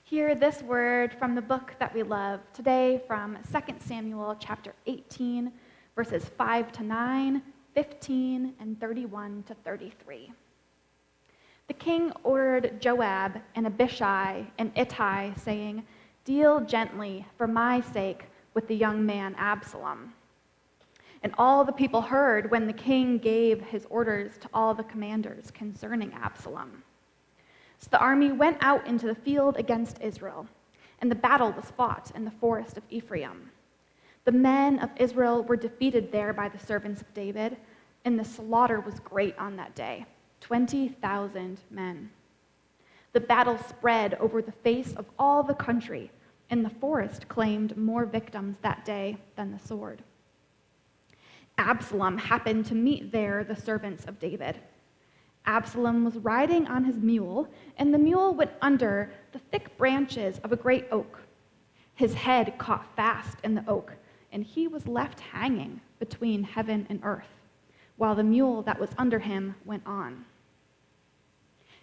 Hear this word from the book that we love today from 2 Samuel chapter 18, verses 5 to 9, 15, and 31 to 33. The king ordered Joab and Abishai and Ittai, saying, "Deal gently for my sake with the young man Absalom." And all the people heard when the king gave his orders to all the commanders concerning Absalom. So the army went out into the field against Israel, and the battle was fought in the forest of Ephraim. The men of Israel were defeated there by the servants of David, and the slaughter was great on that day, 20,000 men. The battle spread over the face of all the country, and the forest claimed more victims that day than the sword. Absalom happened to meet there the servants of David. Absalom was riding on his mule, and the mule went under the thick branches of a great oak. His head caught fast in the oak, and he was left hanging between heaven and earth, while the mule that was under him went on.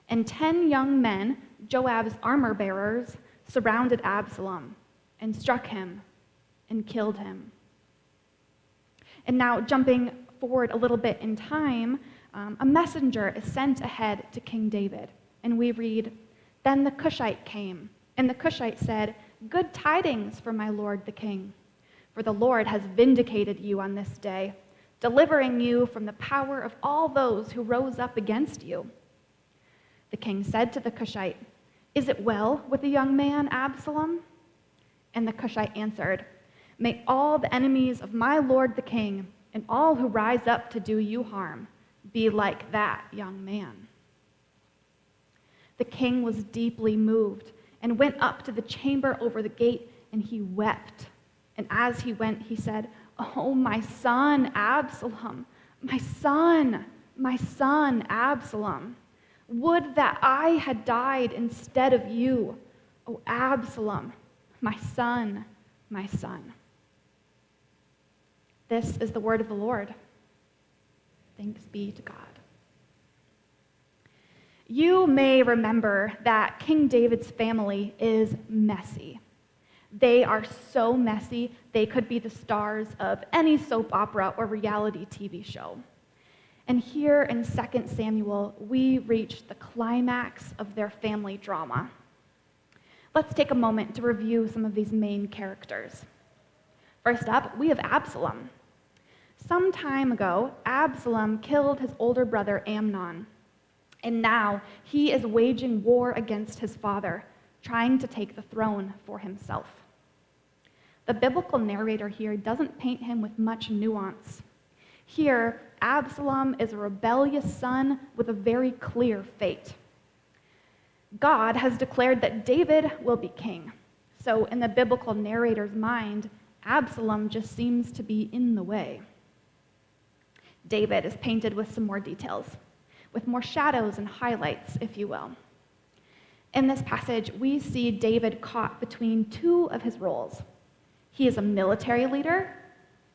And 10 young men, Joab's armor-bearers, surrounded Absalom and struck him and killed him. And now, jumping forward a little bit in time, a messenger is sent ahead to King David, and we read, "Then the Cushite came, and the Cushite said, 'Good tidings for my lord the king, for the Lord has vindicated you on this day, delivering you from the power of all those who rose up against you.' The king said to the Cushite, 'Is it well with the young man Absalom?' And the Cushite answered, 'May all the enemies of my lord the king and all who rise up to do you harm be like that young man.' The king was deeply moved and went up to the chamber over the gate, and he wept. And as he went, he said, 'Oh, my son Absalom, my son Absalom, would that I had died instead of you, O Absalom, my son, my son.'" This is the word of the Lord. Thanks be to God. You may remember that King David's family is messy. They are so messy, they could be the stars of any soap opera or reality TV show. And here in 2 Samuel, we reach the climax of their family drama. Let's take a moment to review some of these main characters. First up, we have Absalom. Some time ago, Absalom killed his older brother Amnon, and now he is waging war against his father, trying to take the throne for himself. The biblical narrator here doesn't paint him with much nuance. Here, Absalom is a rebellious son with a very clear fate. God has declared that David will be king, so in the biblical narrator's mind, Absalom just seems to be in the way. David is painted with some more details, with more shadows and highlights, if you will. In this passage, we see David caught between two of his roles. He is a military leader,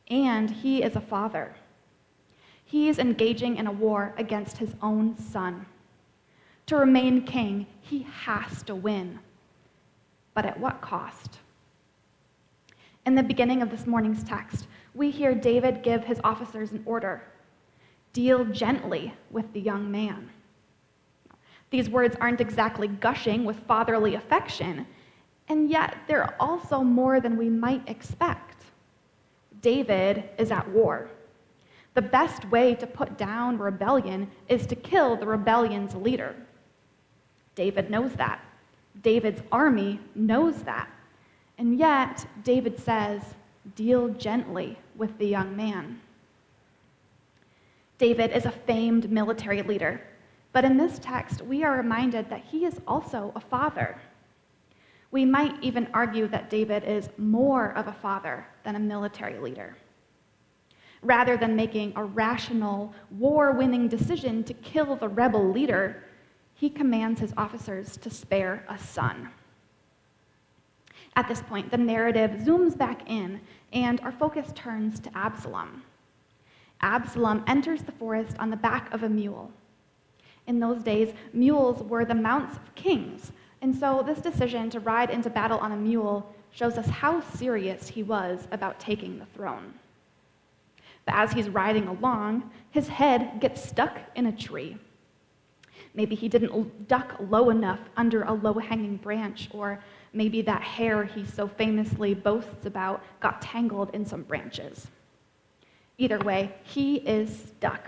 and he is a father. He is engaging in a war against his own son. To remain king, he has to win. But at what cost? In the beginning of this morning's text, we hear David give his officers an order: "Deal gently with the young man." These words aren't exactly gushing with fatherly affection, and yet they're also more than we might expect. David is at war. The best way to put down rebellion is to kill the rebellion's leader. David knows that. David's army knows that. And yet, David says, "Deal gently with the young man." David is a famed military leader, but in this text, we are reminded that he is also a father. We might even argue that David is more of a father than a military leader. Rather than making a rational, war-winning decision to kill the rebel leader, he commands his officers to spare a son. At this point, the narrative zooms back in, and our focus turns to Absalom. Absalom enters the forest on the back of a mule. In those days, mules were the mounts of kings, And so this decision to ride into battle on a mule shows us how serious he was about taking the throne. But as he's riding along, his head gets stuck in a tree. Maybe he didn't duck low enough under a low-hanging branch, or maybe that hair he so famously boasts about got tangled in some branches. Either way, he is stuck.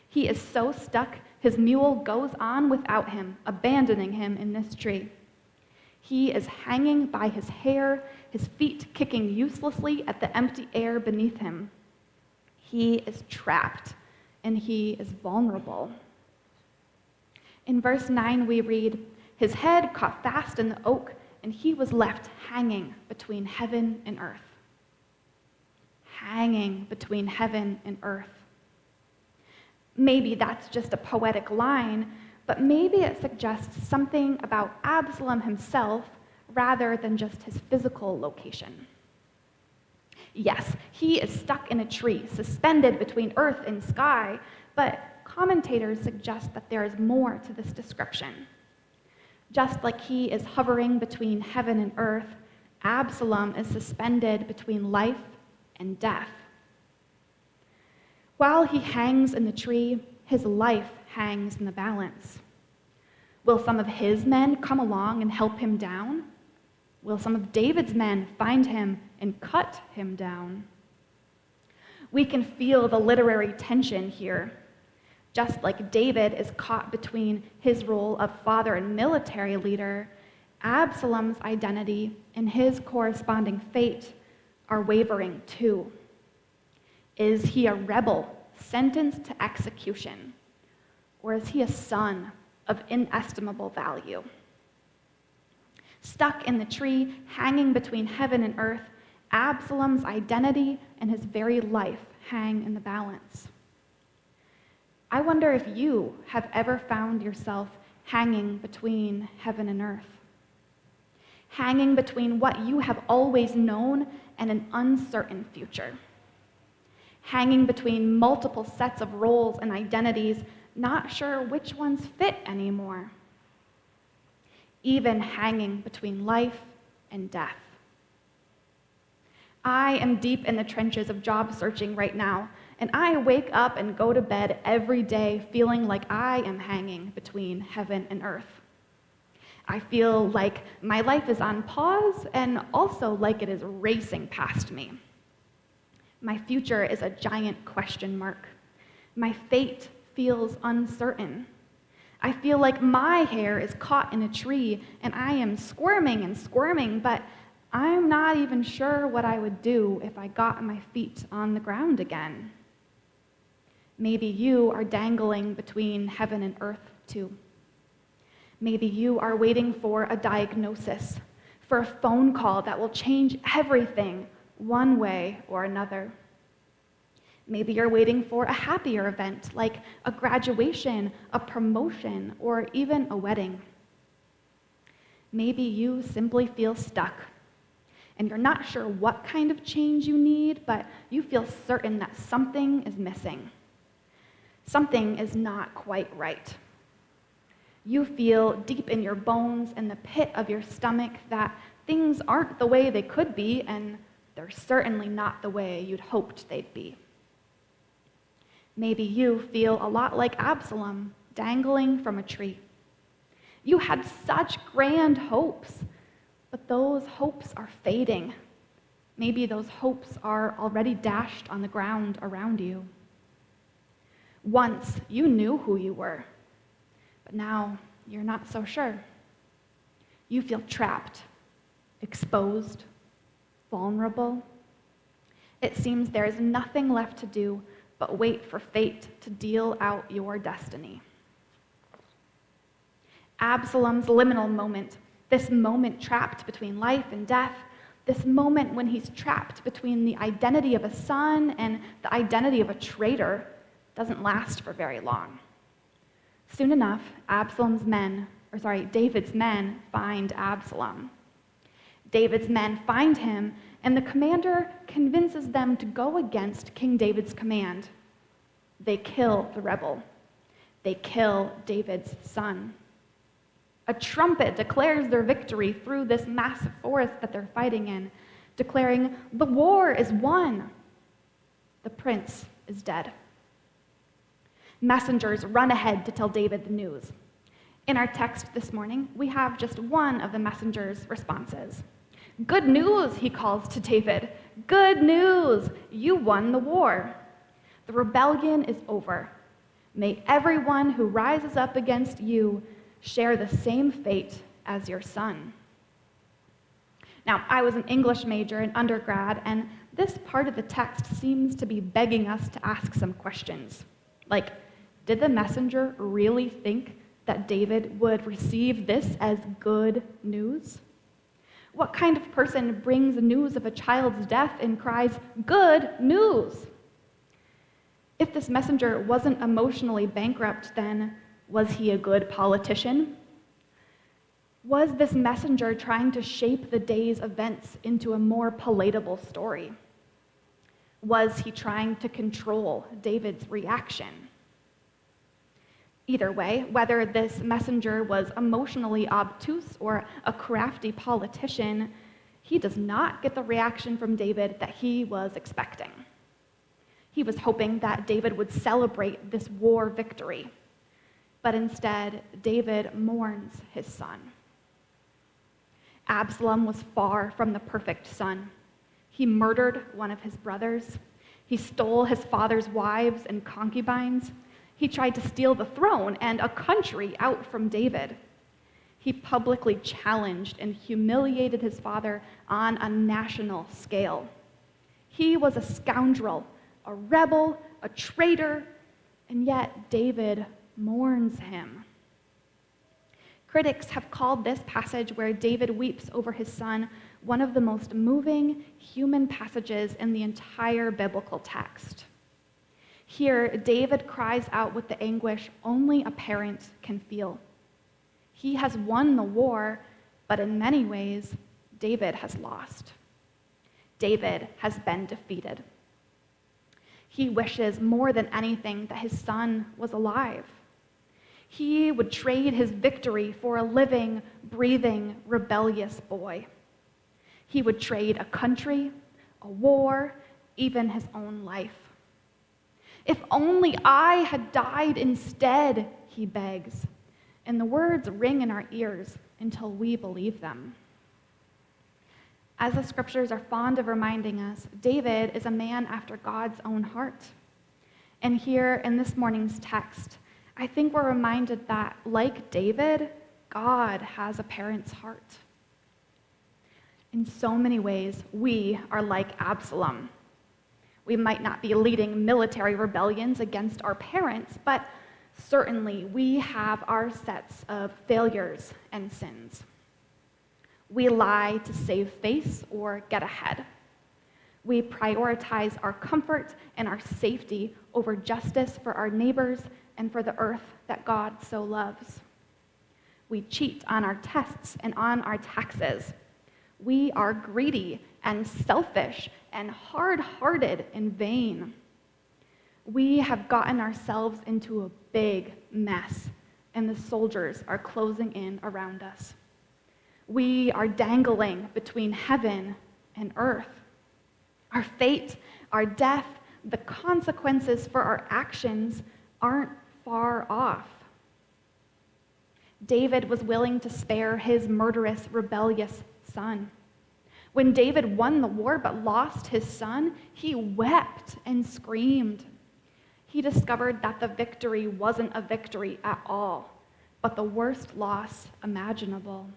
He is so stuck, his mule goes on without him, abandoning him in this tree. He is hanging by his hair, his feet kicking uselessly at the empty air beneath him. He is trapped, and he is vulnerable. In verse 9, we read, "His head caught fast in the oak, and he was left hanging between heaven and earth." Hanging between heaven and earth. Maybe that's just a poetic line, but maybe it suggests something about Absalom himself rather than just his physical location. Yes, he is stuck in a tree, suspended between earth and sky, but commentators suggest that there is more to this description. Just like he is hovering between heaven and earth, Absalom is suspended between life and death. While he hangs in the tree, his life hangs in the balance. Will some of his men come along and help him down? Will some of David's men find him and cut him down? We can feel the literary tension here. Just like David is caught between his role of father and military leader, Absalom's identity and his corresponding fate are wavering too. Is he a rebel sentenced to execution, or is he a son of inestimable value? Stuck in the tree, hanging between heaven and earth, Absalom's identity and his very life hang in the balance. I wonder if you have ever found yourself hanging between heaven and earth, hanging between what you have always known and an uncertain future, hanging between multiple sets of roles and identities, not sure which ones fit anymore, even hanging between life and death. I am deep in the trenches of job searching right now, and I wake up and go to bed every day feeling like I am hanging between heaven and earth. I feel like my life is on pause and also like it is racing past me. My future is a giant question mark. My fate feels uncertain. I feel like my hair is caught in a tree and I am squirming and squirming, but I'm not even sure what I would do if I got my feet on the ground again. Maybe you are dangling between heaven and earth too. Maybe you are waiting for a diagnosis, for a phone call that will change everything one way or another. Maybe you're waiting for a happier event like a graduation, a promotion, or even a wedding. Maybe you simply feel stuck and you're not sure what kind of change you need, but you feel certain that something is missing. Something is not quite right. You feel deep in your bones and the pit of your stomach that things aren't the way they could be, and they're certainly not the way you'd hoped they'd be. Maybe you feel a lot like Absalom, dangling from a tree. You had such grand hopes, but those hopes are fading. Maybe those hopes are already dashed on the ground around you. Once you knew who you were, but now you're not so sure. You feel trapped, exposed, vulnerable. It seems there is nothing left to do but wait for fate to deal out your destiny. Absalom's liminal moment, this moment trapped between life and death, this moment when he's trapped between the identity of a son and the identity of a traitor, doesn't last for very long. Soon enough, David's men find Absalom. David's men find him, and the commander convinces them to go against King David's command. They kill the rebel. They kill David's son. A trumpet declares their victory through this massive forest that they're fighting in, declaring, "The war is won. The prince is dead." Messengers run ahead to tell David the news. In our text this morning, we have just one of the messenger's responses. "Good news," he calls to David. "Good news! You won the war. The rebellion is over. May everyone who rises up against you share the same fate as your son." Now, I was an English major in undergrad, and this part of the text seems to be begging us to ask some questions. Like, did the messenger really think that David would receive this as good news? What kind of person brings news of a child's death and cries, "Good news"? If this messenger wasn't emotionally bankrupt, then was he a good politician? Was this messenger trying to shape the day's events into a more palatable story? Was he trying to control David's reaction? Either way, whether this messenger was emotionally obtuse or a crafty politician, he does not get the reaction from David that he was expecting. He was hoping that David would celebrate this war victory, but instead, David mourns his son. Absalom was far from the perfect son. He murdered one of his brothers. He stole his father's wives and concubines. He tried to steal the throne and a country out from David. He publicly challenged and humiliated his father on a national scale. He was a scoundrel, a rebel, a traitor, and yet David mourns him. Critics have called this passage where David weeps over his son one of the most moving human passages in the entire biblical text. Here, David cries out with the anguish only a parent can feel. He has won the war, but in many ways, David has lost. David has been defeated. He wishes more than anything that his son was alive. He would trade his victory for a living, breathing, rebellious boy. He would trade a country, a war, even his own life. "If only I had died instead," he begs, and the words ring in our ears until we believe them. As the scriptures are fond of reminding us, David is a man after God's own heart. And here in this morning's text, I think we're reminded that, like David, God has a parent's heart. In so many ways, we are like Absalom. We might not be leading military rebellions against our parents, but certainly we have our sets of failures and sins. We lie to save face or get ahead. We prioritize our comfort and our safety over justice for our neighbors and for the earth that God so loves. We cheat on our tests and on our taxes. We are greedy and selfish and hard-hearted and vain. We have gotten ourselves into a big mess, and the soldiers are closing in around us. We are dangling between heaven and earth. Our fate, our death, the consequences for our actions aren't far off. David was willing to spare his murderous, rebellious son. When David won the war but lost his son, he wept and screamed. He discovered that the victory wasn't a victory at all, but the worst loss imaginable.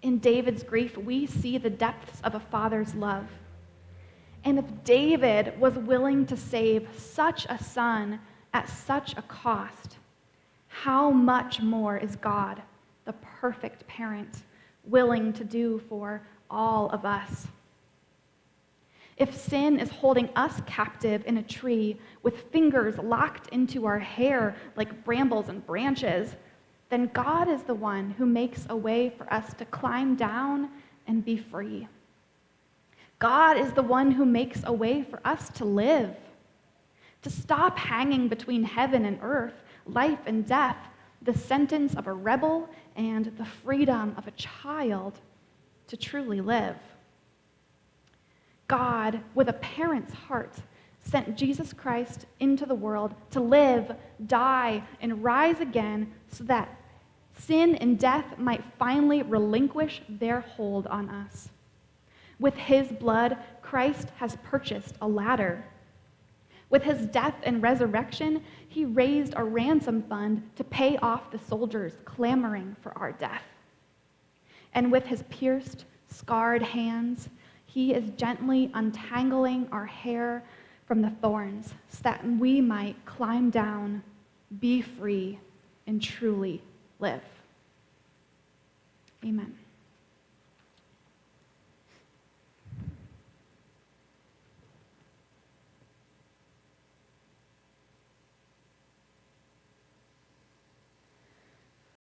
In David's grief, we see the depths of a father's love. And if David was willing to save such a son at such a cost, how much more is God, the perfect parent, willing to do for all of us? If sin is holding us captive in a tree with fingers locked into our hair like brambles and branches, then God is the one who makes a way for us to climb down and be free. God is the one who makes a way for us to live, to stop hanging between heaven and earth, life and death, the sentence of a rebel and the freedom of a child to truly live. God, with a parent's heart, sent Jesus Christ into the world to live, die, and rise again so that sin and death might finally relinquish their hold on us. With his blood, Christ has purchased a ladder. With his death and resurrection, he raised a ransom fund to pay off the soldiers clamoring for our death. And with his pierced, scarred hands, he is gently untangling our hair from the thorns so that we might climb down, be free, and truly live. Amen.